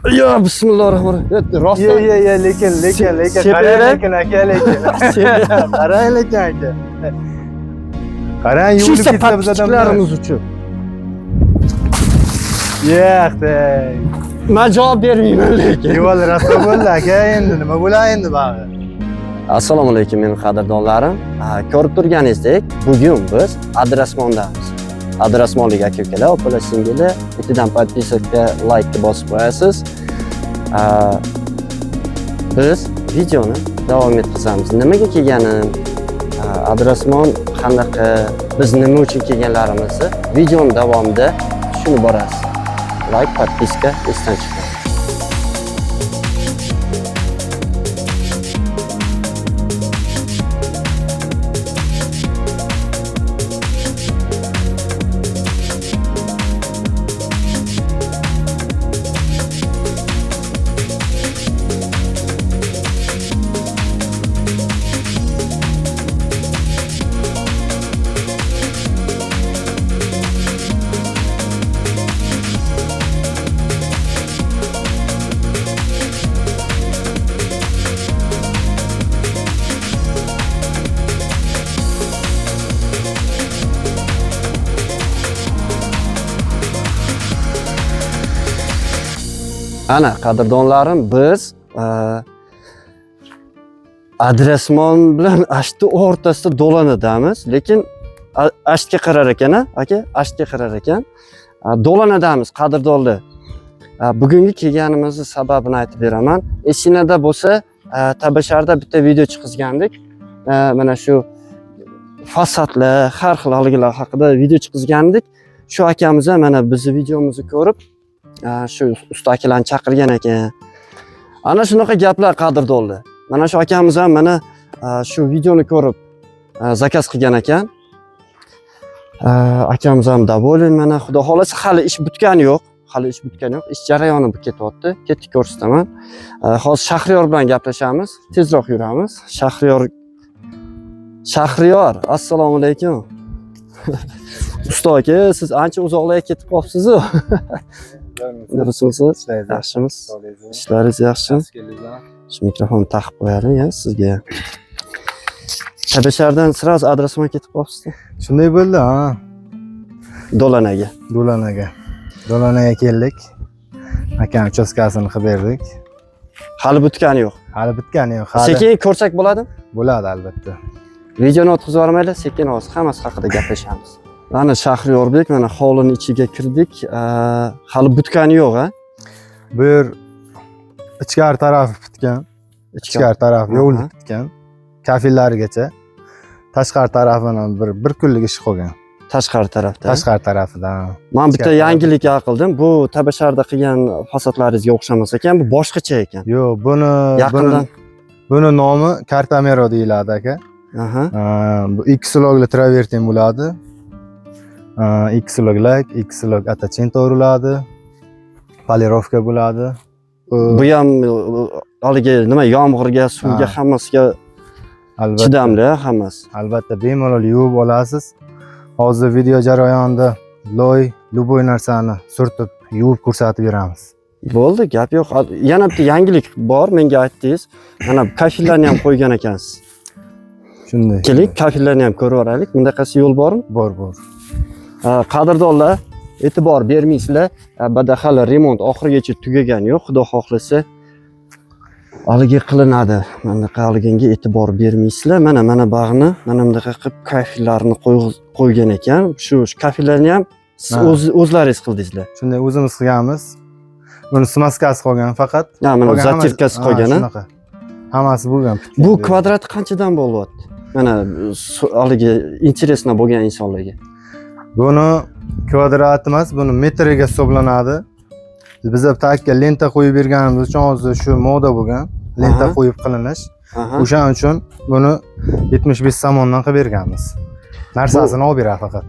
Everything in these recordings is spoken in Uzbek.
Yo, bismillahirrahmanirrahim. Rostdan. Yo, lekin. Qarang aka, lekin. Qarang aka. Qarang, yuvilib ketsa biz odamlarimiz uchun. Yo'q-da. Men javob bermayman lekin. Yo'l raso bo'ldi aka, endi nima bo'ladi endi bari? Assalomu alaykum mening qadrdonlarim. Ko'rib turganingizdek, bugun biz adresmondamiz. Adresmonlik aka-ukalar, opalar, singillar, bittadan podpisaga, like bosib qo'yasiz. Biz videoni davom ettiramiz. Nimaga kelganim, adresmon qanaqa, biz nima uchun kelganlarimizni videoning davomida tushunib borasiz. Like, podpiska esdan chiqmang. Ana qadrdonlarim, biz adresmon bilan ashti o'rtasida dolanadamiz, lekin ashtga qirar ekan, aka, ashtga qirar ekan. Dolanadamiz qadrdonlar. Bugungi kelganimizning sababini aytib beraman. Esingizda bo'lsa, Tabasharda bitta video chiqizgandik. Mana shu fasadlar, har xil holigilar haqida video chiqizgandik. Shu akamiz ham mana bizning videomizni ko'rib, shu usta akalarni chaqirgan ekan. Ana shunaqa gaplar qadrdonlar. Mana shu akamiz ham mana shu videoni ko'rib zakaz qilgan ekan. Akamiz ham davolen, mana xudo xolasa hali ish bitgani yo'q. Ish jarayoni bo'lib ketyapti. Ketdik ko'rsataman. Hozir Shahriyor bilan gaplashamiz. Tezroq yuramiz. Shahriyor, assalomu alaykum. Usta aka, siz ancha uzoqlarga ketib qolibsiz-ku. Nasılsınız? Yaxshimiz. İşleringiz yaxshi? Shu mikrofonni taqib qo'yaylik sizga. Tabashardan sirasi adresman ketib qolibsiz. Shunday bo'ldi, ha. Dolanaga. Dolanaga keldik. Akam uchastkasini qilib berdik. Hali bitgani yo'q. Sekin ko'rsak bo'ladimi? Bo'ladi albatta. Videoni o'tkazib yubormaylik, sekin hozir hammasi haqida gaplashamiz. Mana Shahriyordek, mana hovlining ichiga kirdik. Hali bitgani yo'q, ha? Bu yer ichkari tarafi bitgan. Ichkari tarafi yo'lib bitgan. Kafillarigacha. Tashqari tarafidan bir kunlik ish qolgan. Tashqari tarafidan. Men bitta yangilik qildim. Bu Tabasharda qilgan fasadlaringizga o'xshamas ekan, bu boshqacha ekan. Yo'q, buni nomi Kartamero deyiladi aka. Bu X-logli travertin bo'ladi. X-log lak, X-log attachment uriladi. Polirovka bo'ladi. Bu ham haliga nima, yomg'irga, suvga, hammasiga chidamli hammasi. Albatta, bemalol yuvib olasiz. Hozir video jarayonida любой narsani surtib, yuvib ko'rsatib beramiz. Bo'ldi, gap yo'q. Yana bitta yangilik bor, menga aytdingiz. Mana kafillarni ham qo'ygan ekansiz. Shunday. Keling, kafillarni ham ko'rib olaylik. Bundaqasi yo'l bormi? Bor. Qadrdonlar, e'tibor bermaysizlar. Badahali remont oxirigacha tugagan yo'q, xudo xohlasa. Haliga qilinadi. Mana qaliganga e'tibor bermaysizlar. Mana bag'ni, mana bundaqa qilib kafillarni qo'ygan ekan. Shu kafillarni ham siz o'zlaringiz qildingizlar. Shunday o'zimiz qilganmiz. Buni smaskasi qolgan faqat. Mana zatirkasi qolgan. Shunaqa. Hammasi bo'lgan. Bu kvadrati qanchadan bo'lyapti? Mana haliga interesno bo'lgan insonlarga. Buni kvadrat emas, buni metriga hisoblanadi. Biz takka lenta qo'yib berganimiz uchun hozir shu moda bo'lgan. Lenta qo'yib qilinish. O'shaning uchun buni 75 somondan qilib berganmiz. Narsasini olib beradi faqat.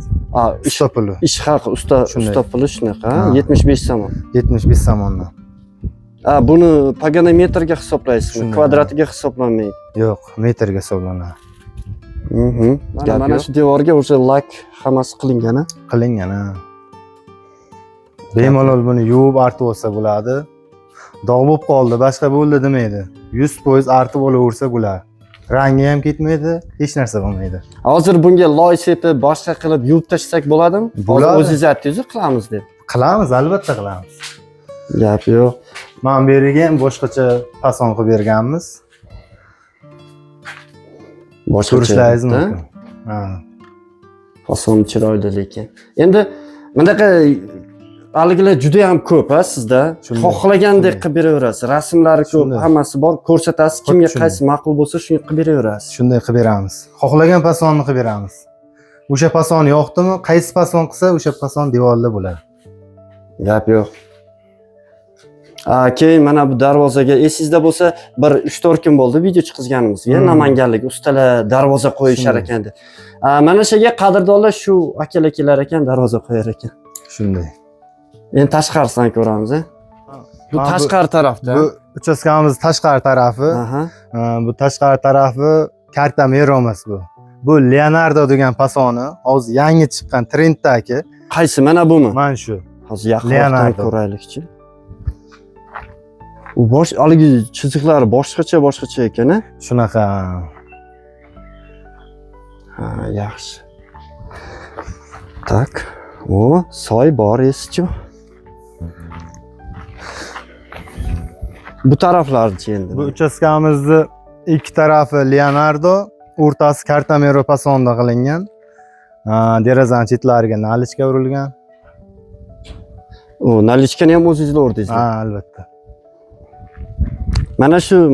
Usta puli. Ish haqi, usta puli shunaqa, 75 somon. 75 somondan. Buni paganometrga hisoblaysizmi? Kvadratiga hisoblanmaydi. Yo'q, metrga hisoblanadi. Mana shu devorga o'sha lak hammasi qilingan. Bemalol buni yuvib artib olsa bo'ladi. dog' bo'lib qoldi, boshqa bo'ldi demaydi. 100% artib olaversa bular. Rangi ham ketmaydi, hech narsa bo'lmaydi. Hozir bunga loy sepib, boshqa qilib yuvib tashlasak bo'ladimi? Bo'ladi. O'zingiz aytdingiz-ku qilamiz deb. Qilamiz, albatta qilamiz. Gap yo'q. Men bu yerga ham boshqacha fason qilib berganmiz. Boshqa Ko'rishlaringiz mumkin. Ha. Fason chiroyli lekin. Endi bunaqa haligilar juda ham ko'p ha sizda. Shunday. Xohlagandek qilib beraverasiz. Rasmlari ko'p, Shunday. hammasi bor. Ko'rsatasiz, kimga shunday. qaysi ma'qul bo'lsa shuni qilib beraverasiz. Shunday qilib beramiz. Xohlagan fasonni qilib beramiz. O'sha fason yoqdimi, qaysi fason qilsa, o'sha fason devorda bo'ladi. Gap yo'q. Keyin mana bu darvozaga esingizda bo'lsa, bir 3-4 kun bo'ldi video chiqizganimizga. Namanganlik ustalar darvoza qo'yishar ekan deb. Mana shuga qadrdonlar shu akalar kelar ekan, darvoza qo'yar ekan. Shunday. Endi tashqarisidan ko'ramiz, a? Bu tashqari tarafda. Bu uchastkamiz tashqari tarafi. Aha. Bu tashqari tarafi karta mero emas bu. Bu Leonardo degan fasoni, hozir yangi chiqqan trenddagi. Qaysi? Mana bumi? Mana shu. Hozir yaqinroqdan ko'raylikchi. U haligi chiziqlari boshqacha ekan-a? Shunaqa. Ha, yaxshi. Tak. O, soy bor esichi. Bu taraflarchi endi. Bu uchastkamizni ikki tarafi Leonardo, o'rtasi karta mero fasonda qilingan. Derazani chetlariga nalichka urilgan. O, nalichkani ham o'zingizlar o'rdingizmi? Ha, albatta.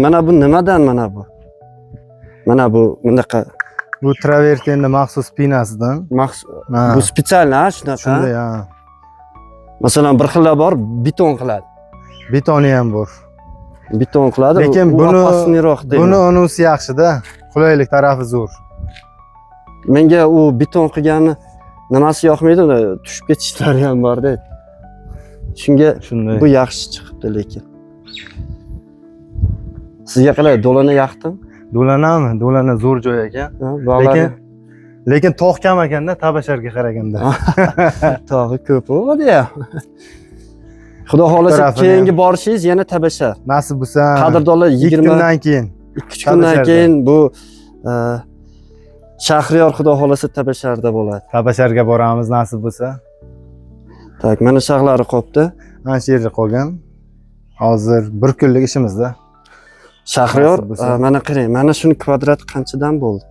Mana bu nimadan mana bu? Mana bu bunaqa Bu travertenni maxsus pinasidan. bu spetsial, ha, shunaqa. Shunday, ha. Masalan, bir xillar bor, beton qiladi. Betoni ham bor. Beton qiladi, lekin buni unusi yaxshi-da. Qulaylik tarafi zo'r. Menga u beton qilgani nimasi yoqmaydi, uni tushib ketishlari ham bor-da. Shunga Shunday. bu yaxshi chiqibdi lekin. Sizga qalay, do'lana yoqdimi? Do'lanami? Do'lana zo'r joy ekan. Lekin tog' kam ekanda, tabasharga qaraganda. Tog'i ko'p o'di-ya. Xudo xolasa keyingi borishingiz yana tabashar. Nasib bo'lsa, qadrdonlar 2 kundan keyin. 2 kundan keyin bu Shahriyor xudo xolasa tabasharda bo'ladi. Tabasharga boramiz nasib bo'lsa. Tak, mana shag'lari qopdi. Mana shu yerda qolgan. Hozir 1 kunlik ishimizda. Shahriyor, mana qarang, mana shuni kvadrati qanchadan bo'ldi?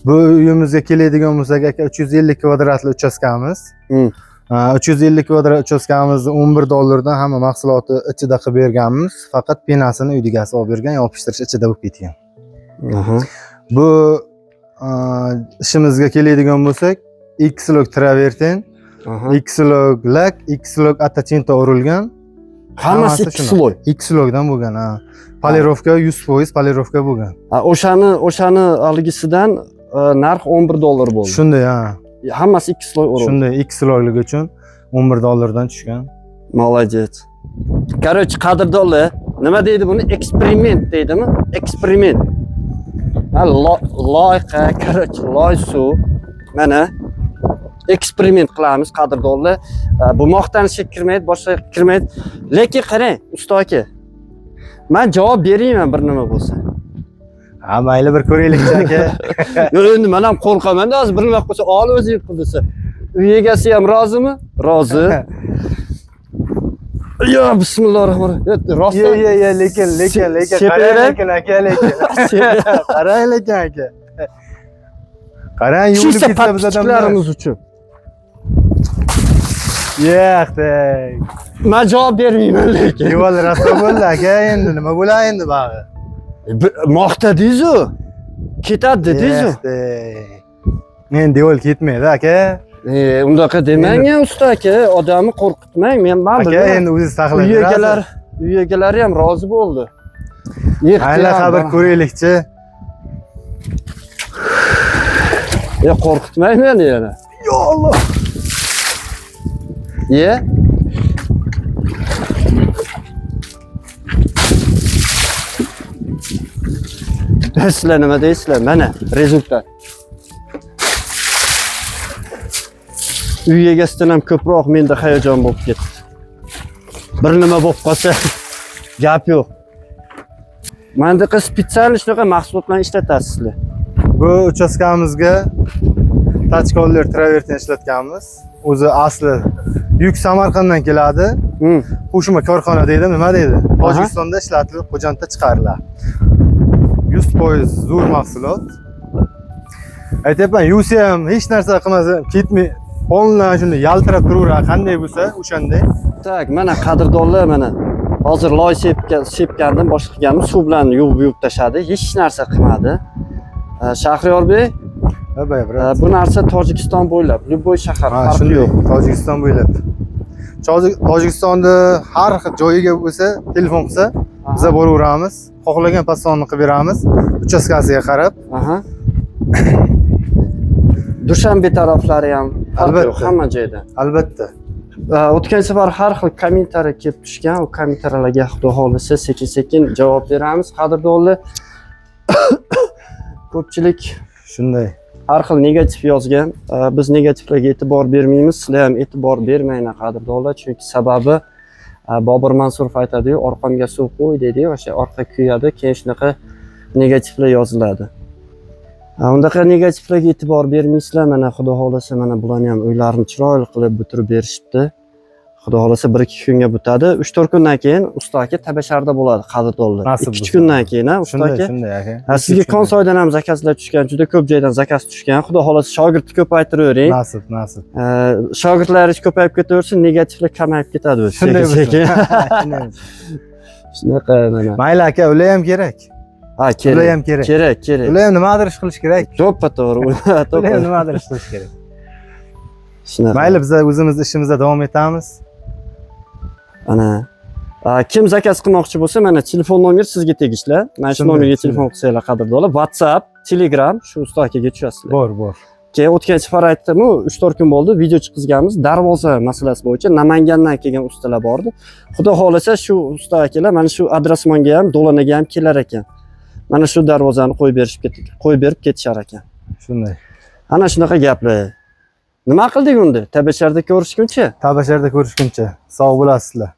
Bu uyimizga keladigan bo'lsak, aka 350 kvadratli uchastkamiz. 350 kvadrat uchastkamizni $11 hamma mahsuloti ichida qilib berganmiz. Faqat penasini uy egasi olib bergan, yopishtirish ichida bo'lib ketgan. Bu ishimizga keladigan bo'lsak, X-log traverten, X-log lak, X-log attachinto urilgan. Hammasi X-log. X-logdan bo'lgan, ha. Polirovka 100% polirovka bo'lgan. O'shani aligisidan narx $11 bo'ldi. Shunday, ha. Hammasi X-log urildi. Shunday X-loglik uchun $11 tushgan. Молодец. Короче, qadrdonlar, nima deydi buni? Eksperiment deydimi? Eksperiment. Loyiha, короче, loyisu. Mana eksperiment qilamiz qadrdonlar. Bu maqtanishga kirmaydi, boshqa kirmaydi. Lekin qarang, usta aka. Men javob berayman bir nima bo'lsa. Ha, mayli bir ko'raylikchi aka. Endi men ham qo'rqaman-da, hozir bir nima qilsa, ol o'zing qil desa. Uy egasi ham rozimi? Rozi. Yo, bismillahirrohmanirrohim. Rostdan. Yo, lekin qarang aka, lekin. Qarang lekin aka. Qarang, yuvilib ketsa biz odamlarimiz uchun. Yo'q, men javob bermayman lekin. Devor rasvo bo'ldi aka, endi nima bo'ladi endi bag'i? Maqtadingiz-ku. Ketadi dedingiz-ku. Men devor ketmaydi aka. Undaqa demang usta aka, odamni qo'rqitmang. Men aka, endi o'zingiz saqlaysiz. Uy egalari ham rozi bo'ldi. Mayli, xabar ko'raylikchi. Qo'rqitmang meni yana. Yo Alloh. Sizlar nima deysizlar? Mana rezultat. Uy egasidan ham ko'proq menda hayajon bo'lib ketdi. Bir nima bo'lib qolsa, Gap yo'q. Mana bunaqa spetsial shunaqa mahsulotlarni ishlatасizlar. Bu uchastkamizga tachkovlar travertin ishlatganmiz. O'zi asli yuk Samarqanddan keladi. Qo'shma korxona deydi, nima deydi? Tojikistonda ishlatilib, Xo'jandda chiqariladi. 100% zo'r mahsulot. Aytyapman, yuvsa ham hech narsa qilmasa, ketmay, polna shunday yaltirab turaveradi, qanday bo'lsa, o'shanday. Tak, mana qadrdonlar mana hozir loy sepgandim, boshqa qilgandim, suv bilan yuvib tashadi, hech narsa qilmadi. Shahriyorbek, bu narsa Tojikiston bo'ylab, любой shahar farqi yo'q. Tojikiston bo'ylab. Tojikistonda har xil joyiga bo'lsa, telefon qilsa, biz boraveramiz. Xohlagan postonni qilib beramiz, uchastkasiga qarab. Dushanbe taraflari ham farqi yo'q hamma joyda. Albatta. O'tgan safar har xil kommentariy kelib tushgan, u kommentariyalarga xudo xolisa sekin-sekin javob beramiz. Qadrdonlar, ko'pchilik shunday har xil negativ yozgan. Biz negativlarga e'tibor bermaymiz, sizlar ham e'tibor bermanglar qadrdonlar, chunki sababi Bobur Mansurov aytadi-yu, orqamga suv qo'y deydi, o'sha orqa kuyadi, keyin shunaqa negativlar yoziladi. Undaqa negativlarga e'tibor bermaysizlar, mana xudo xolisa mana bularni ham uylarini chiroyli qilib bitirib berishibdi. Xudo xolasa 1-2 kunga bitadi. 3-4 kundan keyin usta aka Tabasharda bo'ladi qadrdonlar. 2 kundan keyin usta aka. Shunday aka. Sizga Konsoydan ham zakazlar tushgan, juda ko'p joydan zakaz tushgan. Xudo xolasa shogirdni ko'paytiravering. Nasib. Shogirdlaringiz ko'payib ketaversin, negativlar kamayib ketadi o'zi. Shunday. Shunaqa mana. Mayli aka, ular ham kerak. Kerak. Ular ham kerak. Kerak. Ular ham nimadir ish qilish kerak. To'ppa-to'g'ri. Ular ham nimadir ish qilish kerak. Shunaqa. Mayli, biz o'zimiz ishimizda davom etamiz. Ana. Kim zakaz qilmoqchi bo'lsa, mana telefon nomer sizga tegishli. Mana shu nomerga telefon qilsanglar qadrdonlar, WhatsApp, Telegram shu usta akaga tushasizlar. Bor. Keyin o'tgan safar aytdim-ku, 3-4 kun bo'ldi, video chiqizganmiz. Darvoza masalasi bo'yicha Namangandan kelgan ustalar bordi. Xudo xolasa shu usta akalar mana shu adresmonga ham, do'lanaga ham kelar ekan. Mana shu darvozani qo'yib berib ketishar ekan. Shunday. Ana shunaqa gaplar. Nima qildik unda? Tabasharda ko'rishguncha. Sog' bo'lasizlar.